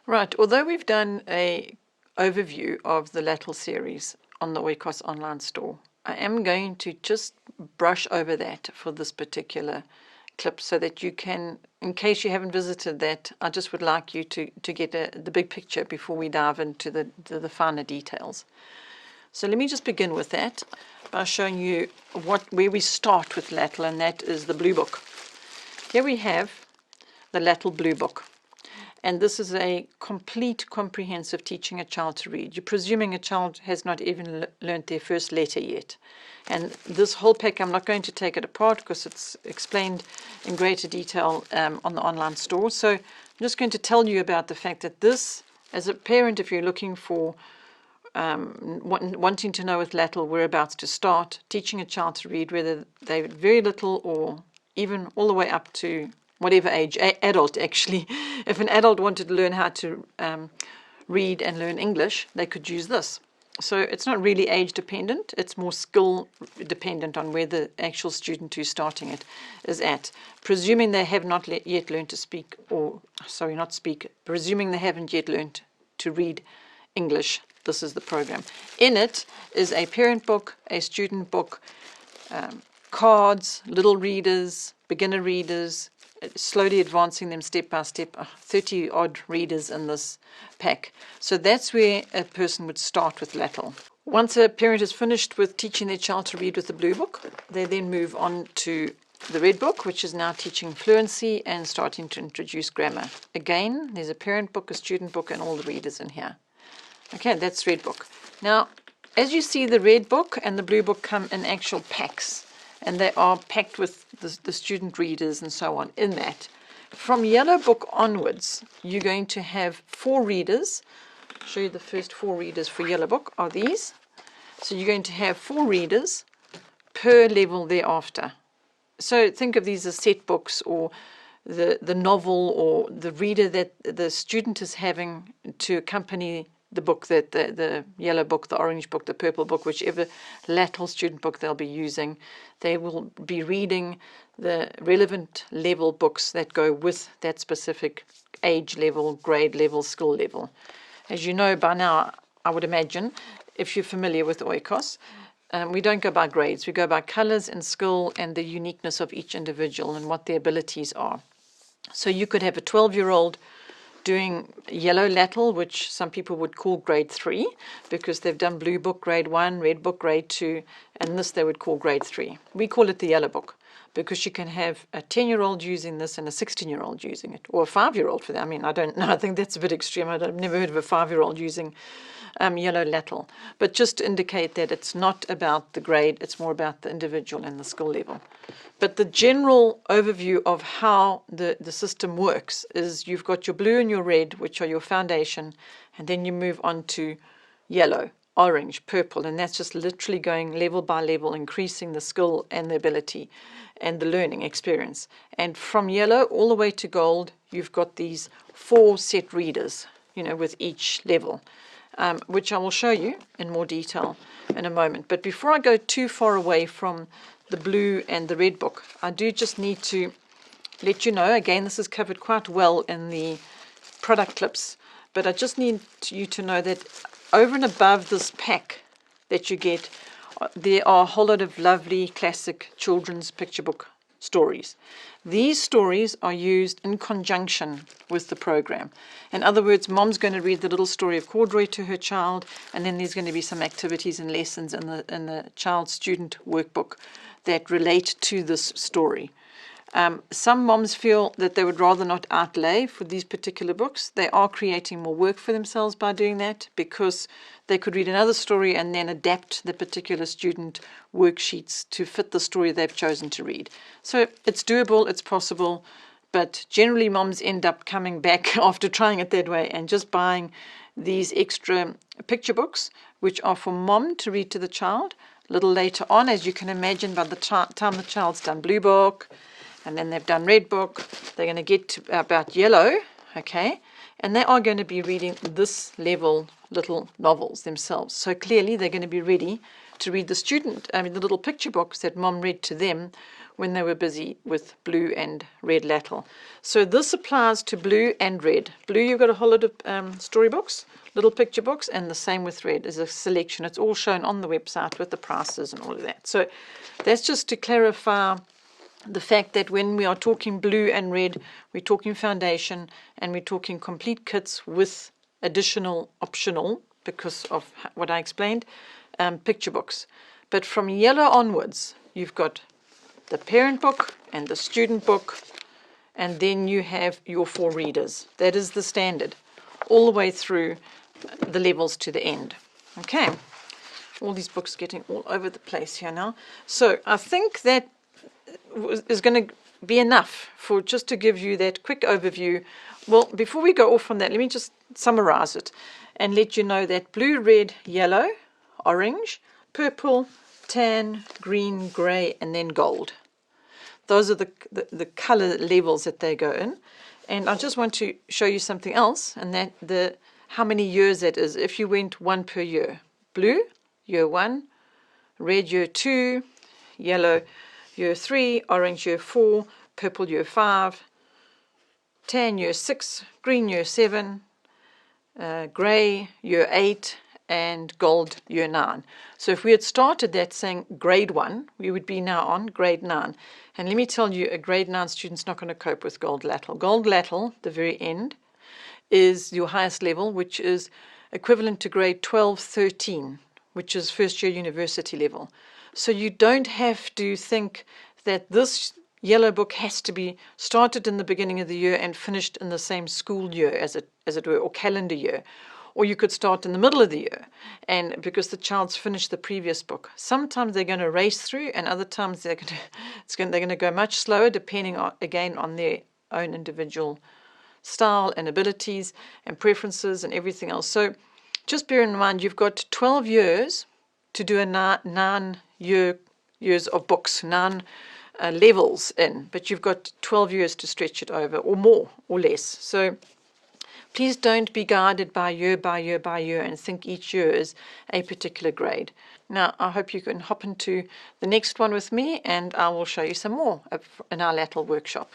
Right, although we've done a overview of the LLATL series on the Oikos online store, I am going to just brush over that for this particular clip so that you can, in case you haven't visited that, I just would like you to get the big picture before we dive into the finer details. So let me just begin with that by showing you where we start with LLATL, and that is the Blue Book. Here we have the LLATL Blue Book. And this is a complete, comprehensive teaching a child to read. You're presuming a child has not even learnt their first letter yet. And this whole pack, I'm not going to take it apart because it's explained in greater detail on the online store. So I'm just going to tell you about the fact that this, as a parent, if you're looking for wanting to know with LLATL whereabouts to start, teaching a child to read, whether they're very little or even all the way up to whatever age, adult actually. If an adult wanted to learn how to read and learn English, they could use this. So it's not really age dependent, it's more skill dependent on where the actual student who's starting it is at. Presuming they have not yet learned to speak, presuming they haven't yet learned to read English, this is the program. In it is a parent book, a student book, cards, little readers, beginner readers, slowly advancing them step by step, 30 odd readers in this pack. So that's where a person would start with LLATL. Once a parent is finished with teaching their child to read with the Blue Book, they then move on to the Red Book, which is now teaching fluency and starting to introduce grammar. Again, there's a parent book, a student book, and all the readers in here. Okay, that's Red Book. Now, as you see, the Red Book and the Blue Book come in actual packs, and they are packed with the student readers and so on in that. From Yellow Book onwards, you're going to have 4 readers. I'll show you the first 4 readers for Yellow Book are these. So you're going to have 4 readers per level thereafter. So think of these as set books, or the novel, or the reader that the student is having to accompany the book, that the yellow book, the orange book, the purple book, whichever LLATL student book they'll be using, they will be reading the relevant level books that go with that specific age level, grade level, skill level. As you know by now, I would imagine, if you're familiar with Oikos, we don't go by grades, we go by colors and skill and the uniqueness of each individual and what their abilities are. So you could have a 12-year-old doing yellow LLATL, which some people would call grade 3, because they've done Blue Book grade 1, Red Book grade 2, and this they would call grade 3. We call it the Yellow Book because you can have a 10-year-old using this and a 16-year-old using it, or a 5-year-old for that. I mean, I don't know, I think that's a bit extreme. I've never heard of a 5-year-old using yellow LLATL. But just to indicate that it's not about the grade, it's more about the individual and the skill level. But the general overview of how the system works is you've got your blue and your red, which are your foundation, and then you move on to yellow, orange, purple, and that's just literally going level by level, increasing the skill and the ability and the learning experience. And from yellow all the way to gold, you've got these 4 set readers, with each level, which I will show you in more detail in a moment. But before I go too far away from the blue and the red book, I do just need to let you know, again, this is covered quite well in the product clips, but I just need you to know that over and above this pack that you get, there are a whole lot of lovely classic children's picture book stories. These stories are used in conjunction with the program. In other words, mom's going to read the little story of Corduroy to her child, and then there's going to be some activities and lessons in the child's student workbook that relate to this story. Some moms feel that they would rather not outlay for these particular books. They are creating more work for themselves by doing that, because they could read another story and then adapt the particular student worksheets to fit the story they've chosen to read. So it's doable, it's possible, but generally moms end up coming back after trying it that way and just buying these extra picture books, which are for mom to read to the child. A little later on, as you can imagine, by the time the child's done Blue Book, and then they've done Red Book, they're going to get to about Yellow, okay? And they are going to be reading this level little novels themselves. So clearly they're going to be ready to read the little picture books that Mom read to them when they were busy with blue and red LLATL. So this applies to blue and red. Blue, you've got a whole lot of storybooks, little picture books, and the same with red. There's a selection. It's all shown on the website with the prices and all of that. So that's just to clarify the fact that when we are talking blue and red, we're talking foundation and we're talking complete kits with additional optional, because of what I explained, picture books. But from yellow onwards, you've got the parent book and the student book, and then you have your 4 readers. That is the standard, all the way through the levels to the end. Okay, all these books getting all over the place here now. So I think that is going to be enough for just to give you that quick overview. Well, before we go off on that, let me just summarize it and let you know that blue, red, yellow, orange, purple, tan, green, grey, and then gold. Those are the color levels that they go in. And I just want to show you something else, and that how many years that is if you went 1 per year. Blue, year 1, red, year 2, yellow, year 3, orange, year 4, purple, year 5, tan, year 6, green, year 7, grey, year 8, and gold, year 9. So if we had started that saying grade 1, we would be now on grade 9. And let me tell you, a grade 9 student's not going to cope with gold LLATL. Gold LLATL, the very end, is your highest level, which is equivalent to grade 12, 13, which is first year university level. So you don't have to think that this yellow book has to be started in the beginning of the year and finished in the same school year, as it were, or calendar year. Or you could start in the middle of the year, and because the child's finished the previous book. Sometimes they're going to race through, and other times they're going to go much slower, depending on their own individual style and abilities and preferences and everything else. So just bear in mind, you've got 12 years to do a 9 years of books, 9 levels in, but you've got 12 years to stretch it over, or more or less. So please don't be guided by year by year by year and think each year is a particular grade. Now, I hope you can hop into the next one with me, and I will show you some more in our LLATL workshop.